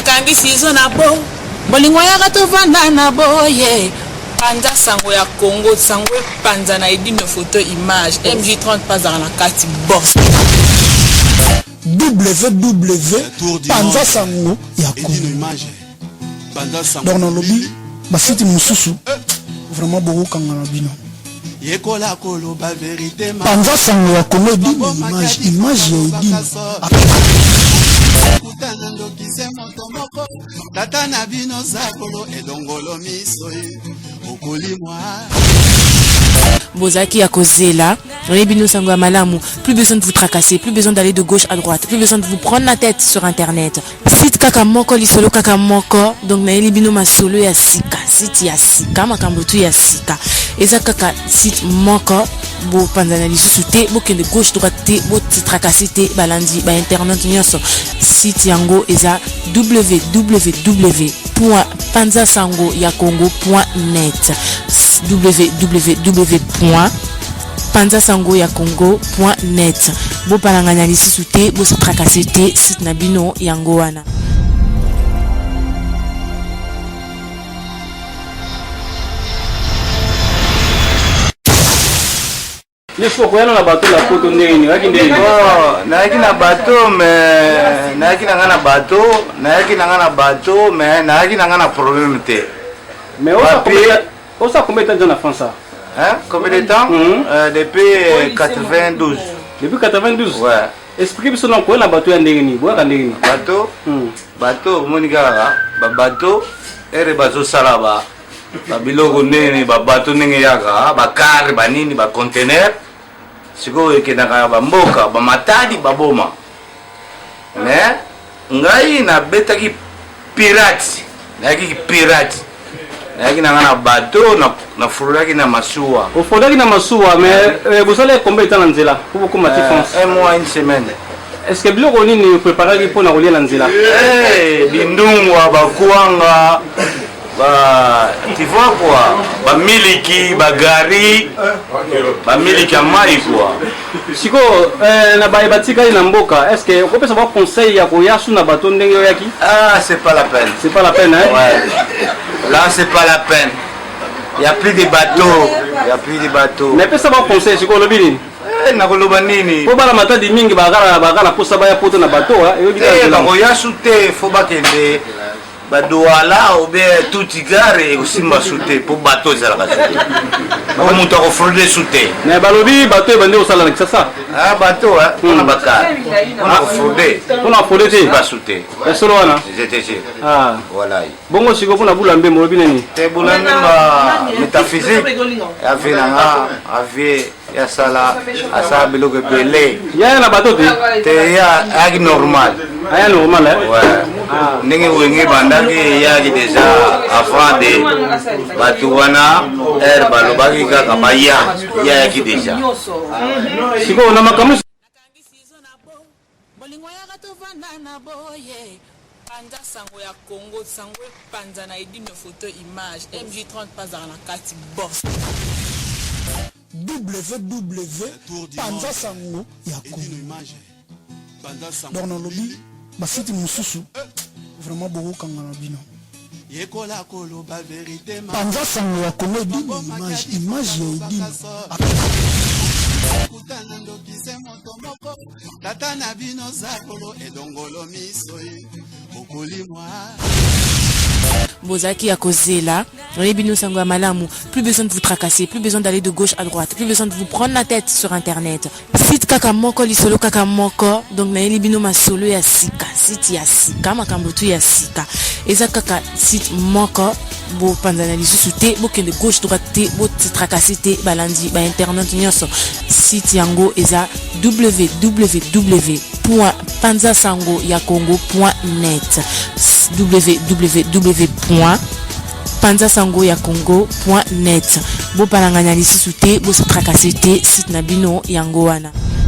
nakangi sizo na bo bolingo ya to vanda na boye panza sango ya Congo sango panza na edine photo image MJ30 pas dans la carte boss www panza sango ya Congo image dans le lobby basiti mususu vraiment beaucoup kangana bino yekola koloba vérité panza sango ya Congo image ya edine kutana ndokise moto moko tata na bino zakolo edongolo miso okolimwa Bozaki à Kozela, Rebino Sango Malamu, plus besoin de vous tracasser, plus besoin d'aller de gauche à droite, plus besoin de vous prendre la tête sur internet. Site kaka moko lisolo kaka moko, donc na elibino masolo ya sika, site ya sika, makambotu ya sika. Eza kaka site moko, bo panzana lisusu te, bo kende gauche droite te, bo ti tracasser te, balandi, ba internet nyonso. Site yango eza www.panzasangoyakongo.net www.panzasangoyakongo.net bo palanganya lisusu te bo se tracasser te site na bino yango wana. Il faut qu'on ait un bateau la photo ndeni na na bateau mais na na bateau mais na problème te mais on ça combien de temps en France ça hein combien de temps depuis 92 depuis 92 ouais explique ce nom quoi la bateau ndeni boa ndeni bateau monika ba bateau ere bazo salaba ba biloko ndeni ba bateau ndenge yaka ba car ba nini ba conteneur siko ekenaka ba mboka ba matadi ba boma mais ngai na betaki pirate naki na bateau na furaki na masuwa au fondaki na masuwa mais vous allez combien de temps en nzela pour beaucoup match France un mois une semaine est-ce que biloko nini préparer pour na kolia na nzela bindungwa bakuanga ba tu vois quoi ba miliki ba gari ba miliki mai quoi siko na ba batika na mboka est-ce que on peut savoir conseil ya koya su na bateau ndenge yaki c'est pas la peine hein ouais. Là c'est pas la peine il y a plus de bateaux mais peut savoir conseil siko lobi nini na koloba nini po bala matadi mingi bagala posa baya poto na bateau na koya su te faut ba kende badouala ou bien tout igare aussi m'a sauté pour bateau ça la sauté comme on t'a offert sauté mais balobi bateau bande au salon que ça bateau on a bakar on a offert pas sauté solo wana j'étais sûr voilà bongo siko pona bulambe molobi nani te bulambe ma métaphysique avinanga avie ya sala asa biloko belé ya na bateau te ya ag normal aya normal ouais ndenge wenge bandaki yaki déjà avant de batuwana balobaki kaka baya yaki déjà siko na makamusi bolingo ya to vanda na boye panza sango ya Congo sango panza na edine photo image MJ30 pas dans la carte boss panza sango ya Congo dans le lobby basiti mususu vraiment beaucoup kangana bino yekola koloba vérité panza sango ya Congo image ya edine kutana ndokise moto moko tata na bino zakolo edongolo miso okolimwa Bozaki à Kozela, Rebino Sango Malamu, plus besoin de vous tracasser, plus besoin d'aller de gauche à droite, plus besoin de vous prendre la tête sur internet. Site kaka moko lisolo kaka moko, donc na elibino masolo ya sika, site ya sika, makambotu ya sika. Eza kaka site moko, bo panzana lisusu te, bo kende gauche droite te, bo ti tracasser te, balandi, ba internet nyonso. Site yango eza www.panzasangoyakongo.net www.panzasangoyakongo.net bo palanganya lisusu te bo se tracasser te site na bino yango wana.